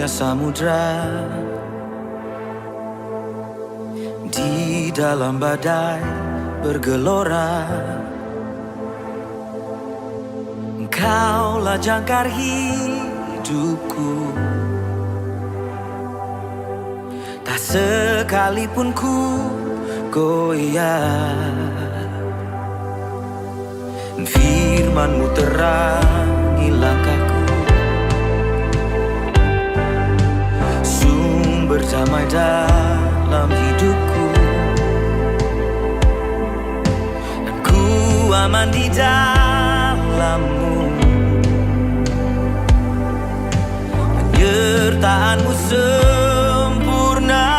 dalamnya samudra, di dalam badai bergelora. Engkaulah jangkar hidupku, tak sekalipun ku goyah. Firman-Mu terangi langkahku, sumber damai dalam hidupku, dan ku aman di dalam-Mu. Penyertaan-Mu sempurna,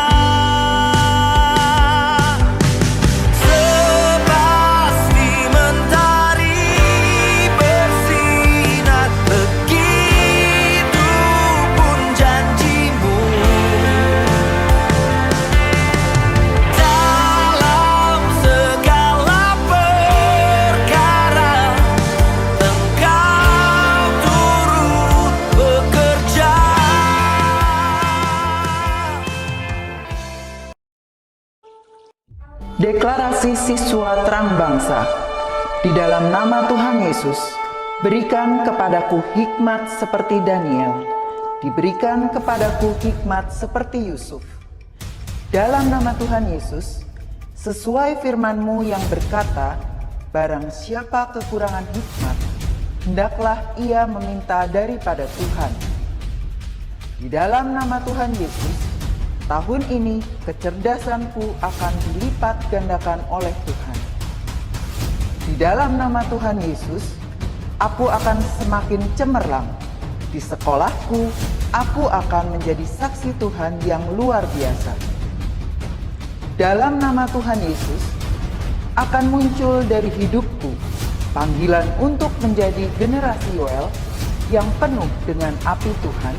sepasti mentari bersinar, begitu pun janji-Mu. Dalam segala perkara Engkau turut bekerja. Deklarasi siswa terang bangsa. Di dalam nama Tuhan Yesus, berikan kepadaku hikmat seperti Daniel, diberikan kepadaku hikmat seperti Yusuf. Dalam nama Tuhan Yesus, sesuai firman-Mu yang berkata, barang siapa kekurangan hikmat, hendaklah ia meminta daripada Tuhan. Di dalam nama Tuhan Yesus, tahun ini kecerdasanku akan dilipat gandakan oleh Tuhan. Di dalam nama Tuhan Yesus, aku akan semakin cemerlang. Di sekolahku, aku akan menjadi saksi Tuhan yang luar biasa. Dalam nama Tuhan Yesus, akan muncul dari hidupku panggilan untuk menjadi generasi Yoel yang penuh dengan api Tuhan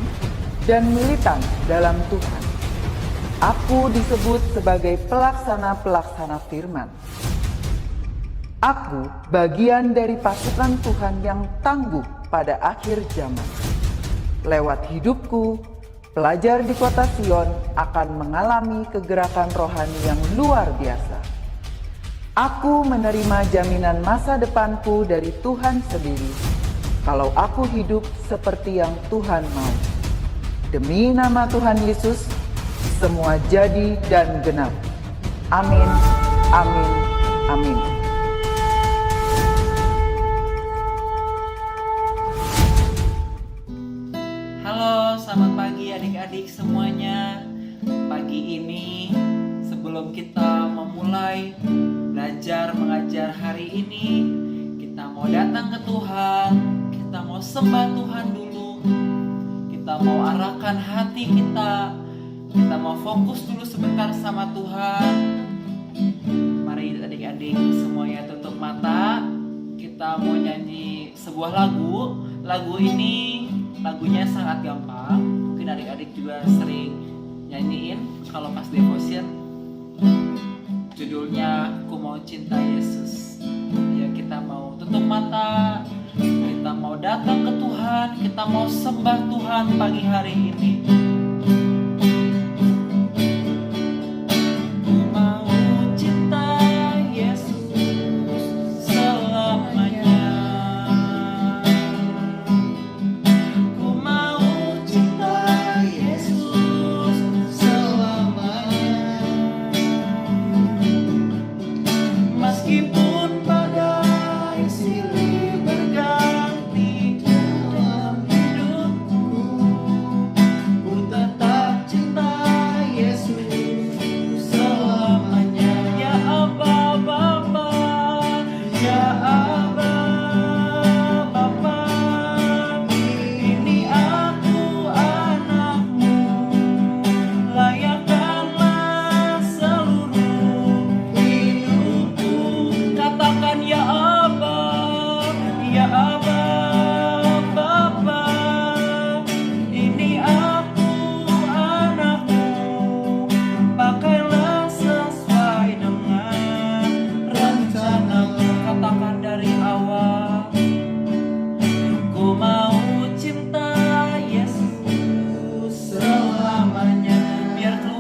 dan militan dalam Tuhan. Aku disebut sebagai pelaksana-pelaksana firman. Aku bagian dari pasukan Tuhan yang tangguh pada akhir zaman. Lewat hidupku, pelajar di kota Sion akan mengalami kegerakan rohani yang luar biasa. Aku menerima jaminan masa depanku dari Tuhan sendiri, kalau aku hidup seperti yang Tuhan mau. Demi nama Tuhan Yesus, semua jadi dan genap. Amin, amin, amin. Halo, selamat pagi adik-adik semuanya. Pagi ini, sebelum kita memulai belajar mengajar hari ini, kita mau datang ke Tuhan, kita mau sembah Tuhan dulu, kita mau arahkan hati kita mau fokus dulu sebentar sama Tuhan. Mari adik-adik semuanya tutup mata. Kita mau nyanyi sebuah lagu. Lagu ini lagunya sangat gampang. Mungkin adik-adik juga sering nyanyiin kalau pas devotion. Judulnya Ku Mau Cinta Yesus. Ya, kita mau tutup mata. Kita mau datang ke Tuhan. Kita mau sembah Tuhan pagi hari ini. Meskipun badai silih berganti dalam hidupku,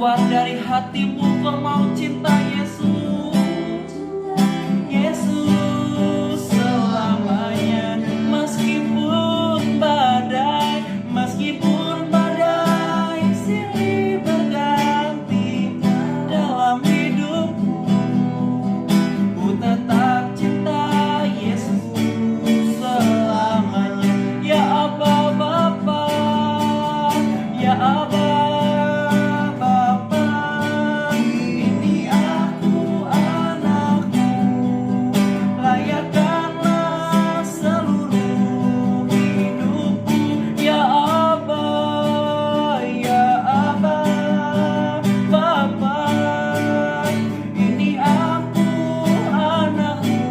keluar dari hatimu, kau mau cinta Yesus. Yesus selamanya. Meskipun badai silih berganti dalam hidupku, ku tetap cinta Yesus selamanya. Ya Aba Bapa, ya Aba Bapa, ini aku anakmu, layakkanlah seluruh hidupku. Ya Aba, ya Aba Bapa, ini aku anakmu,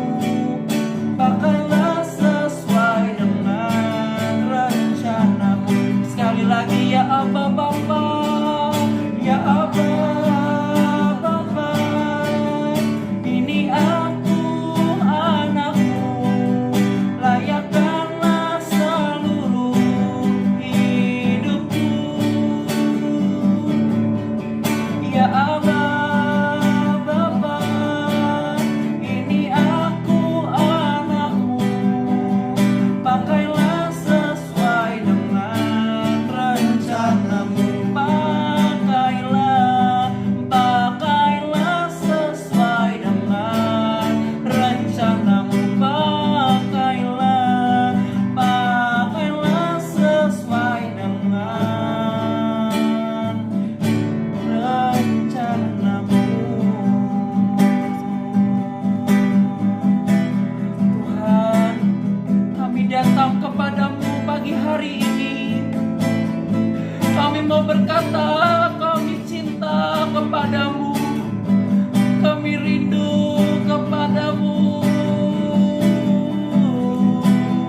pakailah sesuai dengan rencanamu. Sekali lagi, ya Aba Bapa, ya Aba Bapa, ini aku anakmu, layakkanlah seluruh hidupku. Ya Aba Bapa, ini aku anakmu, pakailah sesuai dengan rencanamu. Pakailah sesuai dengan rencanamu. Pakailah sesuai dengan rencanamu. Tuhan, kami datang kepadamu pagi hari ini. Kami mau berkata, kami cinta kepadamu, kami rindu kepadamu.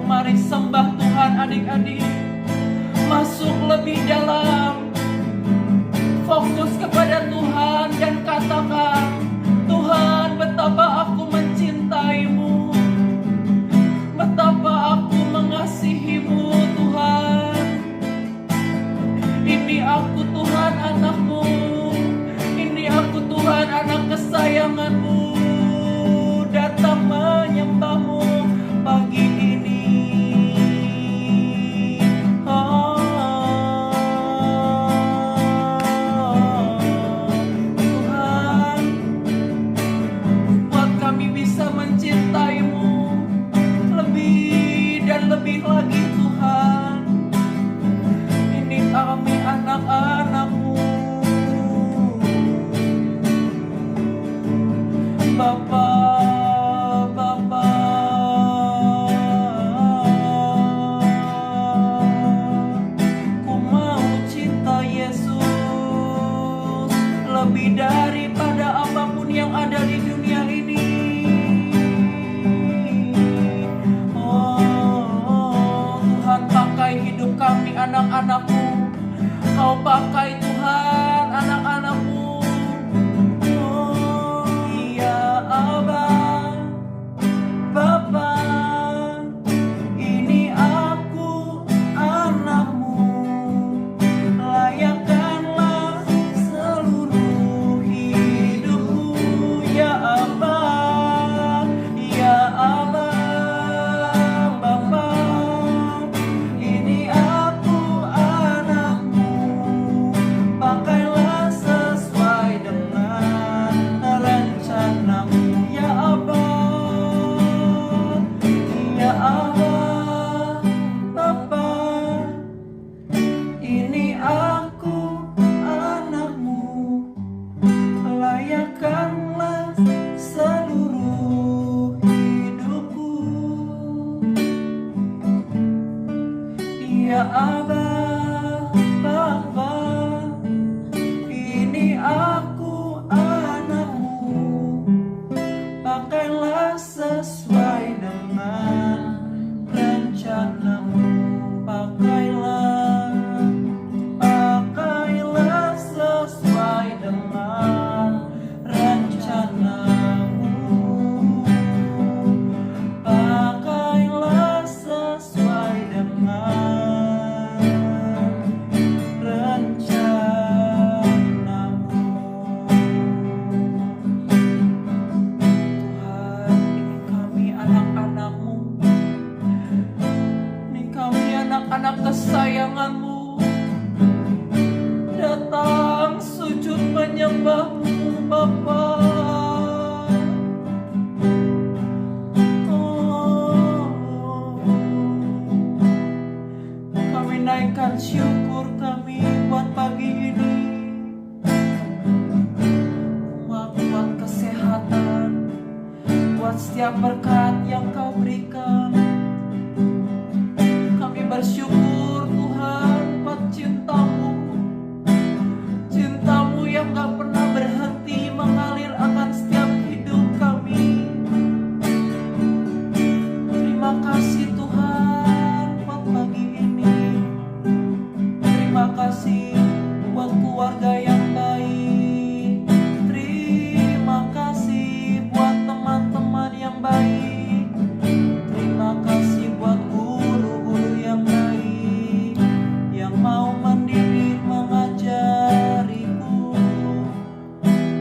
Mari sembah Tuhan adik-adik, masuk lebih dalam, fokus kepada Tuhan dan katakan, Tuhan, betapa aku mencintaimu, betapa aku mengasihimu Tuhan. Ini aku Tuhan anakmu, ini aku Tuhan anak kesayanganmu, datang menyembahmu pagi ini. Tuhan, buat kami bisa mencintaimu lebih dan lebih lagi Tuhan. Ini kami anak-anakmu, Bapa, Bapa. Ku mau cinta Yesus lebih daripada apapun yang ada di dunia ini. Oh, Tuhan, pakai hidup kami anak-anakmu. Kau pakai Tuhan anak-anakmu. Oh, ya Aba Bapa, ini aku anakmu, layakkanlah seluruh hidupku. Ya Aba, ya Aba Bapa, ini aku anakmu, hamba-Mu Bapa. Kami naikkan syukur kami buat pagi ini, buat kesehatan, buat setiap berkat yang Kau berikan. Kami bersyukur Tuhan buat cinta-Mu, cinta-Mu yang gak pernah berhenti mengalir akan setiap hidup kami. Terima kasih Tuhan buat pagi ini. Terima kasih buat keluarga yang baik. Terima kasih buat teman-teman yang baik. Terima kasih buat guru-guru yang baik, yang mau mendidik, mengajariku.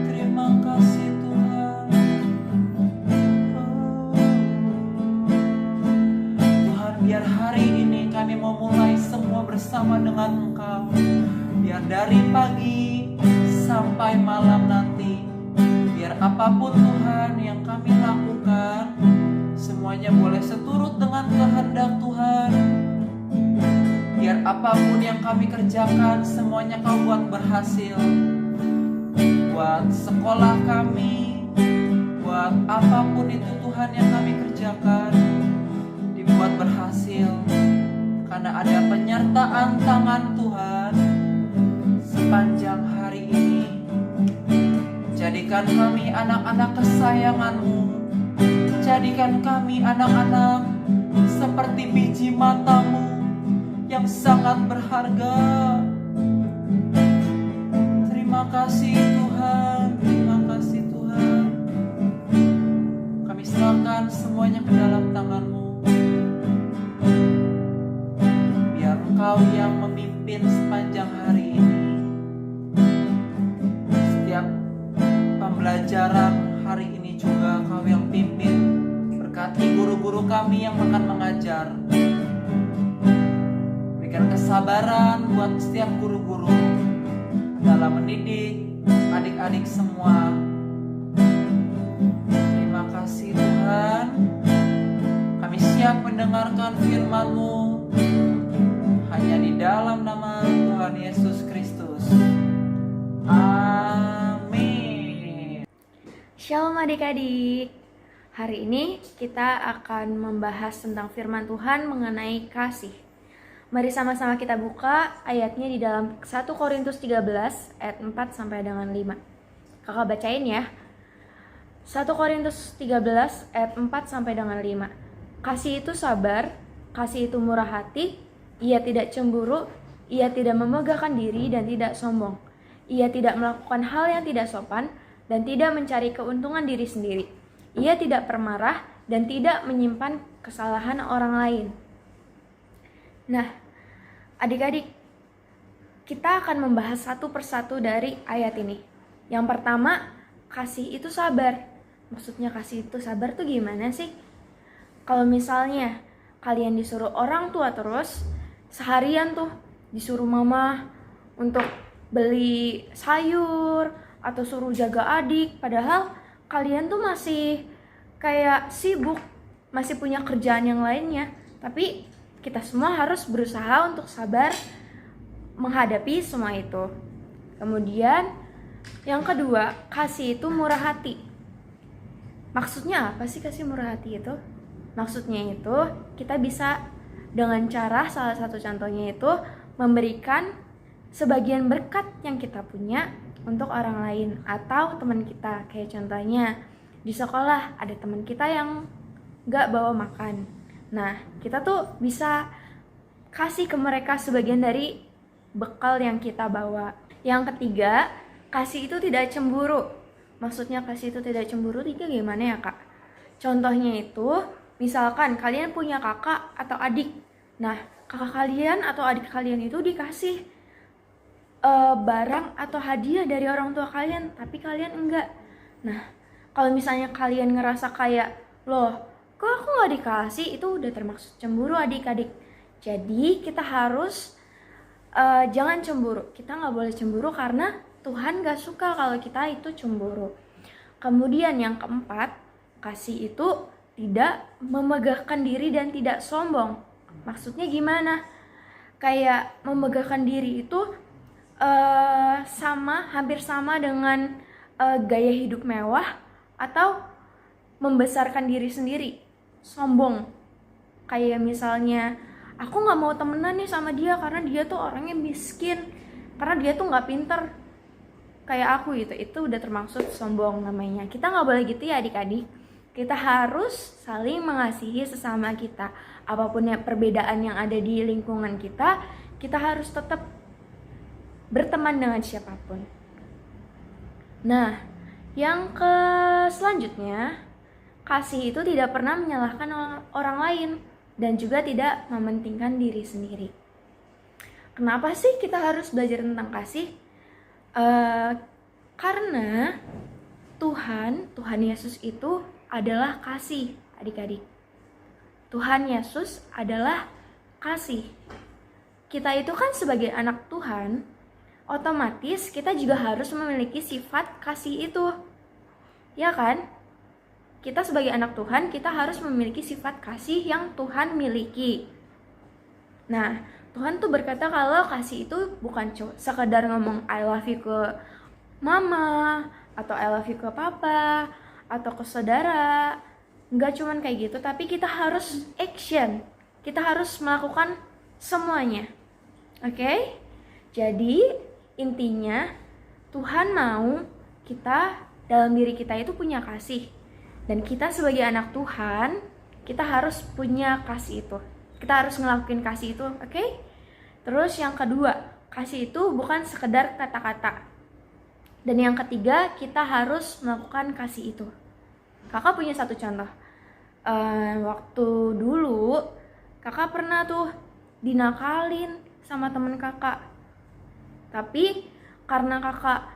Terima kasih Tuhan. Tuhan, biar hari ini kami mau mulai semua bersama dengan Engkau. Biar dari pagi sampai malam nanti, biar apapun Tuhan yang kami lakukan, semuanya boleh seturut dengan kehendak Tuhan. Biar apapun yang kami kerjakan, semuanya Kau buat berhasil. Buat sekolah kami, buat apapun itu Tuhan yang kami kerjakan, dibuat berhasil. Karena ada penyertaan tangan Tuhan sepanjang hari ini. Jadikan kami anak-anak kesayangan-Mu. Jadikan kami anak-anak seperti biji mata-Mu yang sangat berharga. Terima kasih Tuhan, terima kasih Tuhan. Kami serahkan semuanya ke dalam tangan-Mu. Biar Engkau yang memimpin sepanjang hari ini. Setiap pembelajaran hari ini juga Kau yang pimpin. Berkati guru-guru kami yang akan mengajar. Berikan kesabaran buat setiap guru-guru dalam mendidik adik-adik semua. Terima kasih Tuhan. Kami siap mendengarkan firman-Mu hanya di dalam nama Tuhan Yesus Kristus. Amin. Shalom adik-adik. Hari ini kita akan membahas tentang firman Tuhan mengenai kasih. Mari sama-sama kita buka ayatnya di dalam 1 Korintus 13 ayat 4 sampai dengan 5. Kakak bacain ya. 1 Korintus 13 ayat 4 sampai dengan 5. Kasih itu sabar, kasih itu murah hati, ia tidak cemburu, ia tidak memegahkan diri dan tidak sombong. Ia tidak melakukan hal yang tidak sopan dan tidak mencari keuntungan diri sendiri. Ia tidak pemarah dan tidak menyimpan kesalahan orang lain. Nah, adik-adik, kita akan membahas satu persatu dari ayat ini. Yang pertama, kasih itu sabar. Maksudnya kasih itu sabar tuh gimana sih? Kalau misalnya kalian disuruh orang tua terus, seharian tuh disuruh mama untuk beli sayur atau suruh jaga adik, padahal kalian tuh masih kayak sibuk, masih punya kerjaan yang lainnya. Tapi kita semua harus berusaha untuk sabar menghadapi semua itu. Kemudian yang kedua, kasih itu murah hati. Maksudnya apa sih kasih murah hati itu? Maksudnya itu kita bisa dengan cara, salah satu contohnya itu memberikan sebagian berkat yang kita punya untuk orang lain atau teman kita. Kayak contohnya di sekolah ada teman kita yang gak bawa makan. Nah, kita tuh bisa kasih ke mereka sebagian dari bekal yang kita bawa. Yang ketiga, kasih itu tidak cemburu. Maksudnya kasih itu tidak cemburu itu gimana ya kak? Contohnya itu, misalkan kalian punya kakak atau adik. Nah, kakak kalian atau adik kalian itu dikasih barang atau hadiah dari orang tua kalian, tapi kalian enggak. Nah, kalau misalnya kalian ngerasa kayak, loh, kok aku gak dikasih, itu udah termasuk cemburu adik-adik. Jadi kita harus jangan cemburu. Kita gak boleh cemburu karena Tuhan gak suka kalau kita itu cemburu. Kemudian yang keempat, kasih itu tidak memegahkan diri dan tidak sombong. Maksudnya gimana? Kayak memegahkan diri itu hampir sama dengan gaya hidup mewah atau membesarkan diri sendiri, sombong. Kayak misalnya, aku gak mau temenan nih sama dia karena dia tuh orangnya miskin, karena dia tuh gak pinter kayak aku gitu. Itu udah termasuk sombong namanya. Kita gak boleh gitu ya adik-adik. Kita harus saling mengasihi sesama kita. Apapun ya perbedaan yang ada di lingkungan kita, kita harus tetap berteman dengan siapapun. Nah, yang selanjutnya, kasih itu tidak pernah menyalahkan orang lain dan juga tidak mementingkan diri sendiri. Kenapa sih kita harus belajar tentang kasih? Karena Tuhan Yesus itu adalah kasih, adik-adik. Tuhan Yesus adalah kasih. Kita itu kan sebagai anak Tuhan, otomatis kita juga harus memiliki sifat kasih itu. Ya kan? Kita sebagai anak Tuhan, kita harus memiliki sifat kasih yang Tuhan miliki. Nah, Tuhan tuh berkata kalau kasih itu bukan sekedar ngomong I love you ke mama, atau I love you ke papa, atau ke saudara. Nggak cuman kayak gitu, tapi kita harus action. Kita harus melakukan semuanya. Oke? Jadi, intinya Tuhan mau kita, dalam diri kita itu punya kasih. Dan kita sebagai anak Tuhan, kita harus punya kasih itu. Kita harus ngelakuin kasih itu, oke? Terus yang kedua, kasih itu bukan sekedar kata-kata. Dan yang ketiga, kita harus melakukan kasih itu. Kakak punya satu contoh. Waktu dulu, kakak pernah tuh dinakalin sama temen kakak. Tapi karena kakak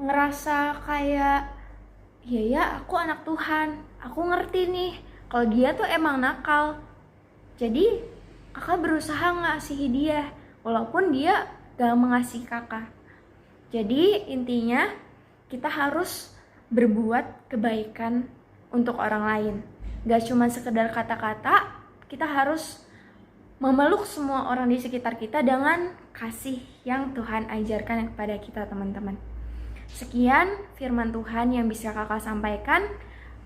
ngerasa kayak, ya aku anak Tuhan, aku ngerti nih kalau dia tuh emang nakal. Jadi kakak berusaha ngasihi dia walaupun dia gak mengasihi kakak. Jadi intinya kita harus berbuat kebaikan untuk orang lain. Gak cuma sekedar kata-kata, kita harus memeluk semua orang di sekitar kita dengan kasih yang Tuhan ajarkan kepada kita, teman-teman. Sekian firman Tuhan yang bisa kakak sampaikan.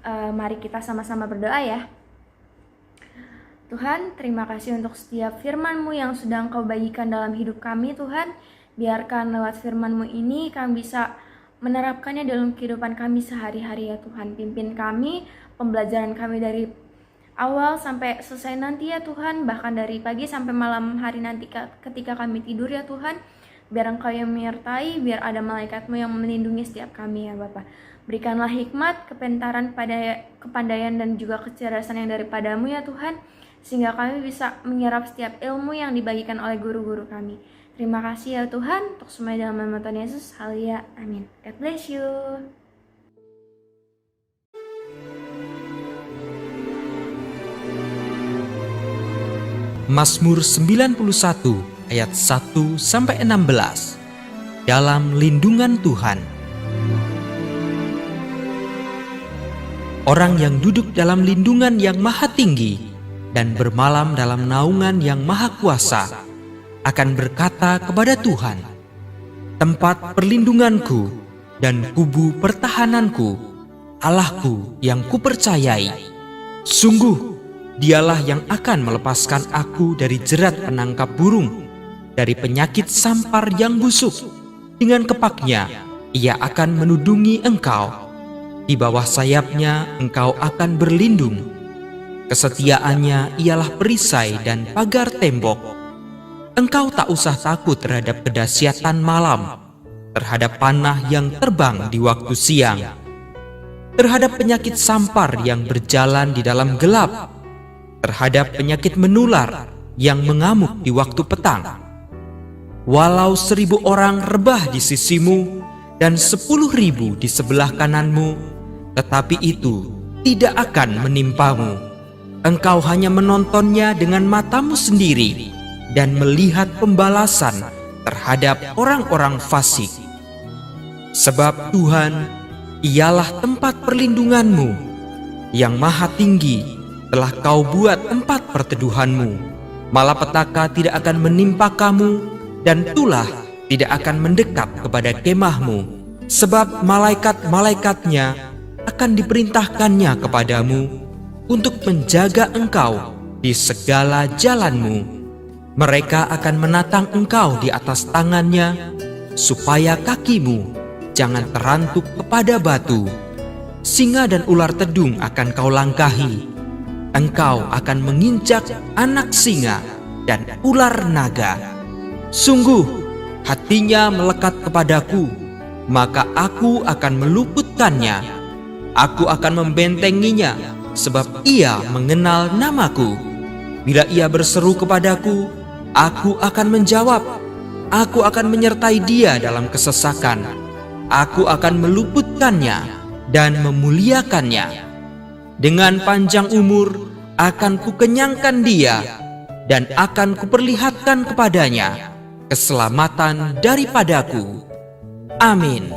Mari kita sama-sama berdoa ya. Tuhan, terima kasih untuk setiap firman-Mu yang sudah Engkau bagikan dalam hidup kami, Tuhan. Biarkan lewat firman-Mu ini kami bisa menerapkannya dalam kehidupan kami sehari-hari ya Tuhan. Pimpin kami, pembelajaran kami dari awal sampai selesai nanti ya Tuhan. Bahkan dari pagi sampai malam hari nanti ketika kami tidur ya Tuhan. Biar Engkau yang menyertai, biar ada malaikat-Mu yang melindungi setiap kami ya Bapa. Berikanlah hikmat, kepintaran, kepandaian dan juga kecerdasan yang daripada-Mu ya Tuhan. Sehingga kami bisa menyerap setiap ilmu yang dibagikan oleh guru-guru kami. Terima kasih ya Tuhan, untuk semua dalam nama Tuhan Yesus. Haleluya, amin. God bless you. Mazmur 91 ayat 1-16. Dalam lindungan Tuhan. Orang yang duduk dalam lindungan yang maha tinggi dan bermalam dalam naungan yang maha kuasa akan berkata kepada Tuhan, tempat perlindunganku dan kubu pertahananku, Allahku yang kupercayai. Sungguh, Dialah yang akan melepaskan aku dari jerat penangkap burung, dari penyakit sampar yang busuk. Dengan kepaknya, Ia akan menudungi engkau. Di bawah sayapnya engkau akan berlindung. Kesetiaannya ialah perisai dan pagar tembok. Engkau tak usah takut terhadap kedahsyatan malam, terhadap panah yang terbang di waktu siang, terhadap penyakit sampar yang berjalan di dalam gelap, terhadap penyakit menular yang mengamuk di waktu petang. Walau 1000 orang rebah di sisimu dan 10.000 di sebelah kananmu, tetapi itu tidak akan menimpamu. Engkau hanya menontonnya dengan matamu sendiri dan melihat pembalasan terhadap orang-orang fasik. Sebab Tuhan, ialah tempat perlindunganmu, yang maha tinggi telah kau buat tempat perteduhanmu. Malapetaka tidak akan menimpa kamu, dan tulah tidak akan mendekat kepada kemahmu. Sebab malaikat-malaikatnya akan diperintahkannya kepadamu untuk menjaga engkau di segala jalanmu. Mereka akan menatang engkau di atas tangannya, supaya kakimu jangan terantuk kepada batu. Singa dan ular tedung akan kau langkahi. Engkau akan menginjak anak singa dan ular naga. Sungguh, hatinya melekat kepadaku, maka aku akan meluputkannya. Aku akan membentenginya, sebab ia mengenal namaku. Bila ia berseru kepadaku, aku akan menjawab. Aku akan menyertai dia dalam kesesakan. Aku akan meluputkannya dan memuliakannya. Dengan panjang umur akan kukenyangkan dia, dan akan kuperlihatkan kepadanya keselamatan daripadaku. Amin.